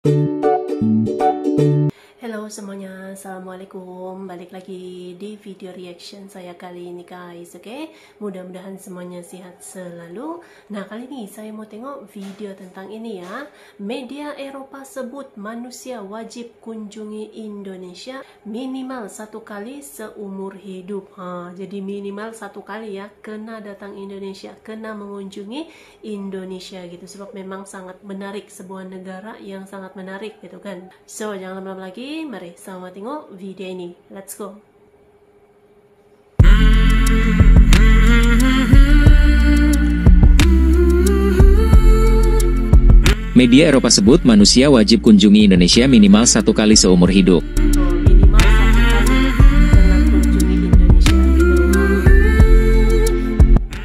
Halo semuanya, assalamualaikum. Balik lagi di video reaction saya kali ini guys. Oke, mudah-mudahan semuanya sehat selalu. Nah, kali ini saya mau tengok video tentang ini ya. Media Eropa sebut manusia wajib kunjungi Indonesia minimal 1 kali seumur hidup. Jadi minimal 1 kali ya, kena datang Indonesia, kena mengunjungi Indonesia gitu. Sebab memang sangat menarik, sebuah negara yang sangat menarik gitu kan. So, jangan lama-lama lagi. Mari sama tengok video ini. Let's go. Media Eropa sebut manusia wajib kunjungi Indonesia minimal 1 kali seumur hidup. Minimal 1 kali dengan kunjungi Indonesia gitu.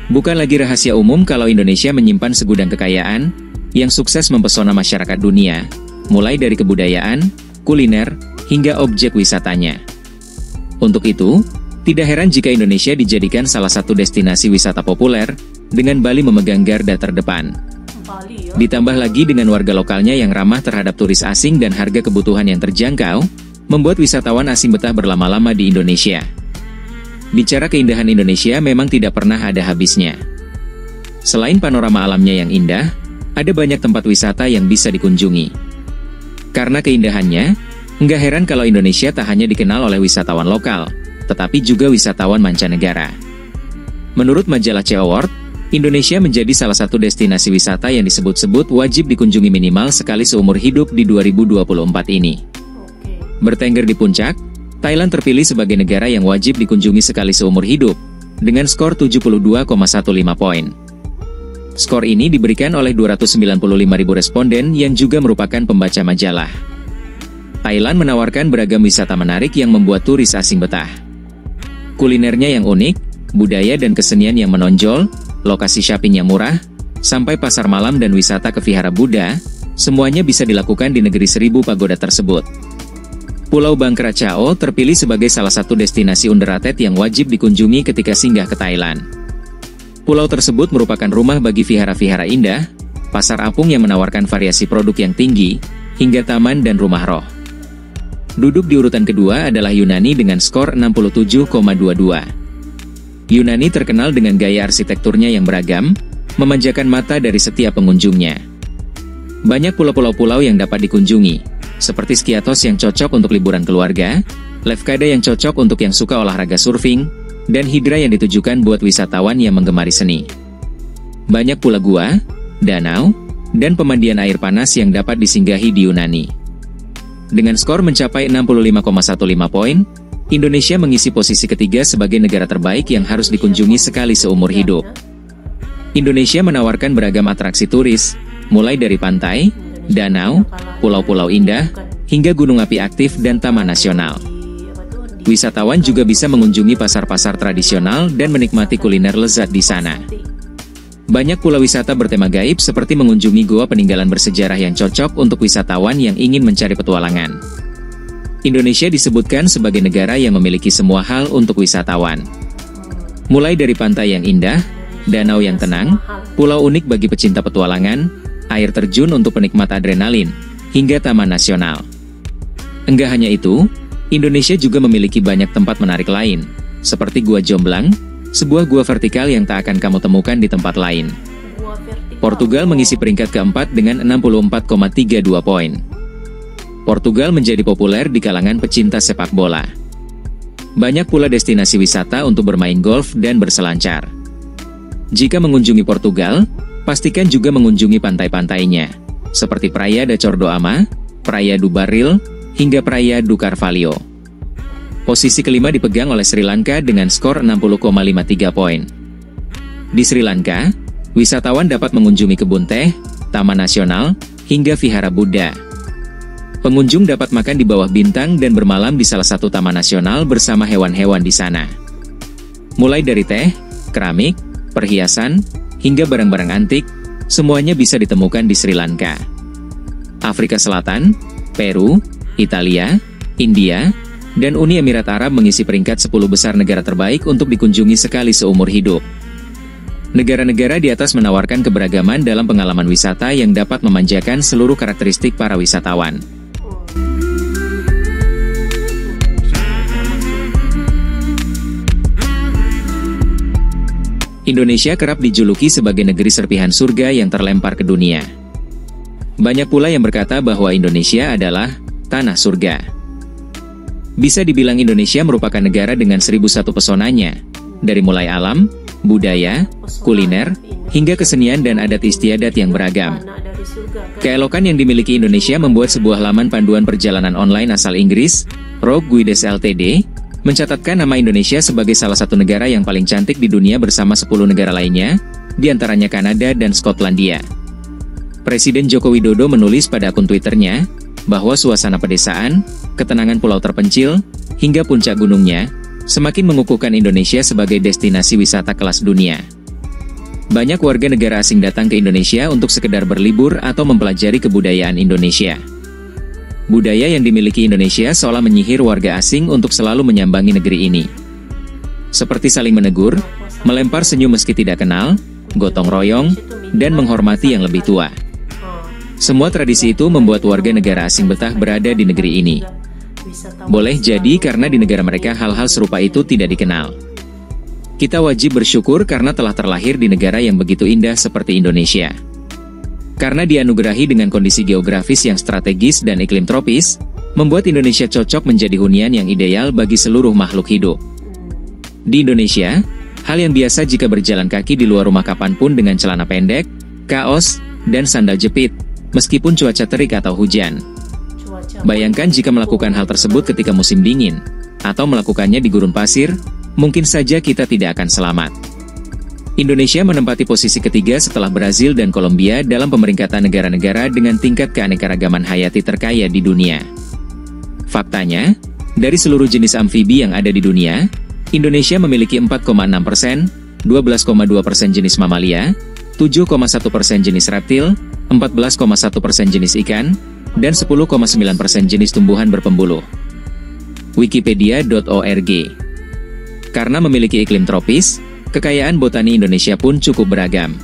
Bukan lagi rahasia umum kalau Indonesia menyimpan segudang kekayaan yang sukses mempesona masyarakat dunia, mulai dari kebudayaan, kuliner, hingga objek wisatanya. Untuk itu, tidak heran jika Indonesia dijadikan salah satu destinasi wisata populer, dengan Bali memegang garda terdepan. Bali, ya. Ditambah lagi dengan warga lokalnya yang ramah terhadap turis asing dan harga kebutuhan yang terjangkau, membuat wisatawan asing betah berlama-lama di Indonesia. Bicara keindahan Indonesia memang tidak pernah ada habisnya. Selain panorama alamnya yang indah, ada banyak tempat wisata yang bisa dikunjungi. Karena keindahannya, nggak heran kalau Indonesia tak hanya dikenal oleh wisatawan lokal, tetapi juga wisatawan mancanegara. Menurut majalah C-Award, Indonesia menjadi salah satu destinasi wisata yang disebut-sebut wajib dikunjungi minimal sekali seumur hidup di 2024 ini. Bertengger di puncak, Thailand terpilih sebagai negara yang wajib dikunjungi sekali seumur hidup, dengan skor 72,15 poin. Skor ini diberikan oleh 295.000 responden yang juga merupakan pembaca majalah. Thailand menawarkan beragam wisata menarik yang membuat turis asing betah. Kulinernya yang unik, budaya dan kesenian yang menonjol, lokasi shopping yang murah, sampai pasar malam dan wisata ke Vihara Buddha, semuanya bisa dilakukan di negeri 1000 pagoda tersebut. Pulau Bangka Chao terpilih sebagai salah satu destinasi underrated yang wajib dikunjungi ketika singgah ke Thailand. Pulau tersebut merupakan rumah bagi vihara-vihara indah, pasar apung yang menawarkan variasi produk yang tinggi, hingga taman dan rumah roh. Duduk di urutan kedua adalah Yunani dengan skor 67,22. Yunani terkenal dengan gaya arsitekturnya yang beragam, memanjakan mata dari setiap pengunjungnya. Banyak pulau-pulau yang dapat dikunjungi, seperti Skiathos yang cocok untuk liburan keluarga, Lefkada yang cocok untuk yang suka olahraga surfing, dan Hydra yang ditujukan buat wisatawan yang menggemari seni. Banyak pula gua, danau, dan pemandian air panas yang dapat disinggahi di Yunani. Dengan skor mencapai 65,15 poin, Indonesia mengisi posisi ketiga sebagai negara terbaik yang harus dikunjungi sekali seumur hidup. Indonesia menawarkan beragam atraksi turis, mulai dari pantai, danau, pulau-pulau indah, hingga gunung api aktif dan taman nasional. Wisatawan juga bisa mengunjungi pasar-pasar tradisional dan menikmati kuliner lezat di sana. Banyak pula wisata bertema gaib seperti mengunjungi goa peninggalan bersejarah yang cocok untuk wisatawan yang ingin mencari petualangan. Indonesia disebutkan sebagai negara yang memiliki semua hal untuk wisatawan. Mulai dari pantai yang indah, danau yang tenang, pulau unik bagi pecinta petualangan, air terjun untuk penikmat adrenalin, hingga taman nasional. Enggak hanya itu, Indonesia juga memiliki banyak tempat menarik lain, seperti Gua Jomblang, sebuah gua vertikal yang tak akan kamu temukan di tempat lain. Portugal mengisi peringkat keempat dengan 64,32 poin. Portugal menjadi populer di kalangan pecinta sepak bola. Banyak pula destinasi wisata untuk bermain golf dan berselancar. Jika mengunjungi Portugal, pastikan juga mengunjungi pantai-pantainya, seperti Praia da Cordoama, Praia do Barril, hingga Praia do Carvalho. Posisi kelima dipegang oleh Sri Lanka dengan skor 60,53 poin. Di Sri Lanka, wisatawan dapat mengunjungi kebun teh, taman nasional, hingga Vihara Buddha. Pengunjung dapat makan di bawah bintang dan bermalam di salah satu taman nasional bersama hewan-hewan di sana. Mulai dari teh, keramik, perhiasan, hingga barang-barang antik, semuanya bisa ditemukan di Sri Lanka. Afrika Selatan, Peru, Italia, India, dan Uni Emirat Arab mengisi peringkat 10 besar negara terbaik untuk dikunjungi sekali seumur hidup. Negara-negara di atas menawarkan keberagaman dalam pengalaman wisata yang dapat memanjakan seluruh karakteristik para wisatawan. Indonesia kerap dijuluki sebagai negeri serpihan surga yang terlempar ke dunia. Banyak pula yang berkata bahwa Indonesia adalah tanah surga. Bisa dibilang Indonesia merupakan negara dengan 1001 pesonanya, dari mulai alam, budaya, kuliner, hingga kesenian dan adat istiadat yang beragam. Keelokan yang dimiliki Indonesia membuat sebuah laman panduan perjalanan online asal Inggris, Rogue Guides Ltd, mencatatkan nama Indonesia sebagai salah satu negara yang paling cantik di dunia bersama 10 negara lainnya, diantaranya Kanada dan Skotlandia. Presiden Joko Widodo menulis pada akun Twitternya, bahwa suasana pedesaan, ketenangan pulau terpencil, hingga puncak gunungnya, semakin mengukuhkan Indonesia sebagai destinasi wisata kelas dunia. Banyak warga negara asing datang ke Indonesia untuk sekedar berlibur atau mempelajari kebudayaan Indonesia. Budaya yang dimiliki Indonesia seolah menyihir warga asing untuk selalu menyambangi negeri ini. Seperti saling menegur, melempar senyum meski tidak kenal, gotong royong, dan menghormati yang lebih tua. Semua tradisi itu membuat warga negara asing betah berada di negeri ini. Boleh jadi karena di negara mereka hal-hal serupa itu tidak dikenal. Kita wajib bersyukur karena telah terlahir di negara yang begitu indah seperti Indonesia. Karena dianugerahi dengan kondisi geografis yang strategis dan iklim tropis, membuat Indonesia cocok menjadi hunian yang ideal bagi seluruh makhluk hidup. Di Indonesia, hal yang biasa jika berjalan kaki di luar rumah kapanpun dengan celana pendek, kaos, dan sandal jepit, meskipun cuaca terik atau hujan. Bayangkan jika melakukan hal tersebut ketika musim dingin, atau melakukannya di gurun pasir, mungkin saja kita tidak akan selamat. Indonesia menempati posisi ketiga setelah Brazil dan Kolombia dalam pemeringkatan negara-negara dengan tingkat keanekaragaman hayati terkaya di dunia. Faktanya, dari seluruh jenis amfibi yang ada di dunia, Indonesia memiliki 4,6%, 12,2% jenis mamalia, 7,1% jenis reptil, 14,1% jenis ikan, dan 10,9% jenis tumbuhan berpembuluh. Wikipedia.org. Karena memiliki iklim tropis, kekayaan botani Indonesia pun cukup beragam.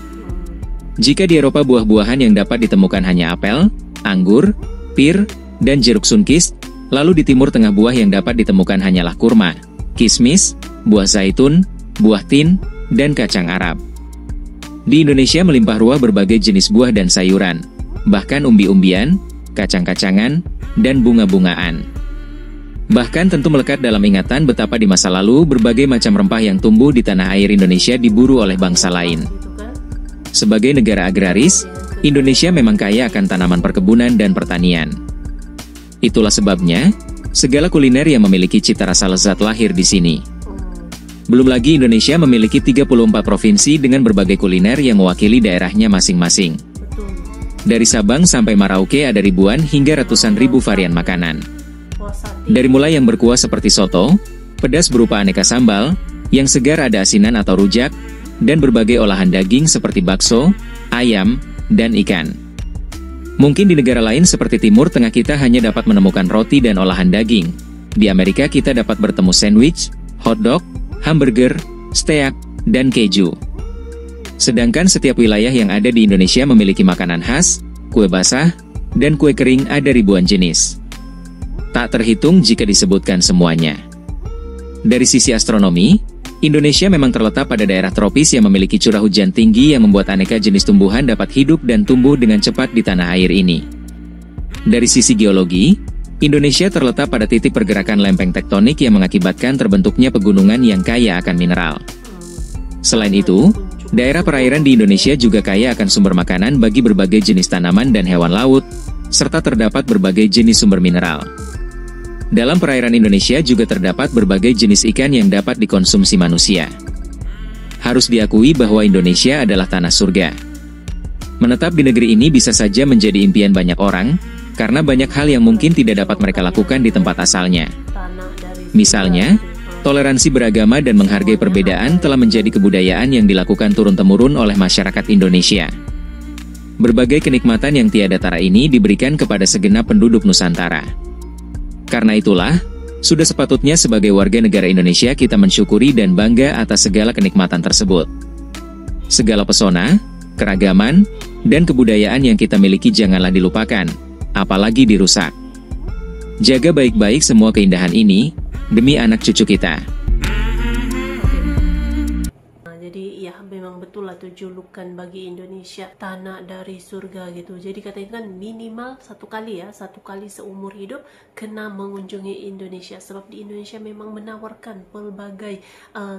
Jika di Eropa buah-buahan yang dapat ditemukan hanya apel, anggur, pir, dan jeruk sunkist, lalu di Timur Tengah buah yang dapat ditemukan hanyalah kurma, kismis, buah zaitun, buah tin, dan kacang Arab. Di Indonesia melimpah ruah berbagai jenis buah dan sayuran, bahkan umbi-umbian, kacang-kacangan, dan bunga-bungaan. Bahkan tentu melekat dalam ingatan betapa di masa lalu berbagai macam rempah yang tumbuh di tanah air Indonesia diburu oleh bangsa lain. Sebagai negara agraris, Indonesia memang kaya akan tanaman perkebunan dan pertanian. Itulah sebabnya, segala kuliner yang memiliki cita rasa lezat lahir di sini. Belum lagi Indonesia memiliki 34 provinsi dengan berbagai kuliner yang mewakili daerahnya masing-masing. Dari Sabang sampai Merauke ada ribuan hingga ratusan ribu varian makanan. Dari mulai yang berkuah seperti soto, pedas berupa aneka sambal, yang segar ada asinan atau rujak, dan berbagai olahan daging seperti bakso, ayam, dan ikan. Mungkin di negara lain seperti Timur Tengah kita hanya dapat menemukan roti dan olahan daging. Di Amerika kita dapat bertemu sandwich, hotdog, hamburger, steak, dan keju. Sedangkan setiap wilayah yang ada di Indonesia memiliki makanan khas, kue basah, dan kue kering ada ribuan jenis. Tak terhitung jika disebutkan semuanya. Dari sisi astronomi, Indonesia memang terletak pada daerah tropis yang memiliki curah hujan tinggi yang membuat aneka jenis tumbuhan dapat hidup dan tumbuh dengan cepat di tanah air ini. Dari sisi geologi, Indonesia terletak pada titik pergerakan lempeng tektonik yang mengakibatkan terbentuknya pegunungan yang kaya akan mineral. Selain itu, daerah perairan di Indonesia juga kaya akan sumber makanan bagi berbagai jenis tanaman dan hewan laut, serta terdapat berbagai jenis sumber mineral. Dalam perairan Indonesia juga terdapat berbagai jenis ikan yang dapat dikonsumsi manusia. Harus diakui bahwa Indonesia adalah tanah surga. Menetap di negeri ini bisa saja menjadi impian banyak orang, karena banyak hal yang mungkin tidak dapat mereka lakukan di tempat asalnya. Misalnya, toleransi beragama dan menghargai perbedaan telah menjadi kebudayaan yang dilakukan turun-temurun oleh masyarakat Indonesia. Berbagai kenikmatan yang tiada tara ini diberikan kepada segenap penduduk Nusantara. Karena itulah, sudah sepatutnya sebagai warga negara Indonesia kita mensyukuri dan bangga atas segala kenikmatan tersebut. Segala pesona, keragaman, dan kebudayaan yang kita miliki janganlah dilupakan, apalagi dirusak. Jaga baik-baik semua keindahan ini, demi anak cucu kita. Jadi ya memang betul lah tuh julukan bagi Indonesia tanah dari surga gitu. Jadi katanya kan minimal satu kali seumur hidup kena mengunjungi Indonesia, sebab di Indonesia memang menawarkan pelbagai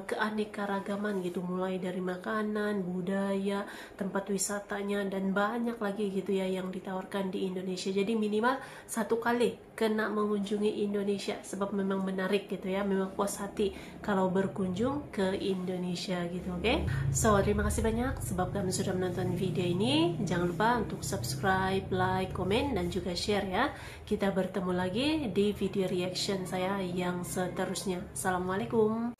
keanekaragaman gitu, mulai dari makanan, budaya, tempat wisatanya, dan banyak lagi gitu ya yang ditawarkan di Indonesia. Jadi minimal satu kali kena mengunjungi Indonesia, sebab memang menarik gitu ya, memang puas hati kalau berkunjung ke Indonesia gitu. Oke, so terima kasih banyak sebab kalian sudah menonton video ini. Jangan lupa untuk subscribe, like, komen, dan juga share ya. Kita bertemu lagi di video reaction saya yang seterusnya. Assalamualaikum.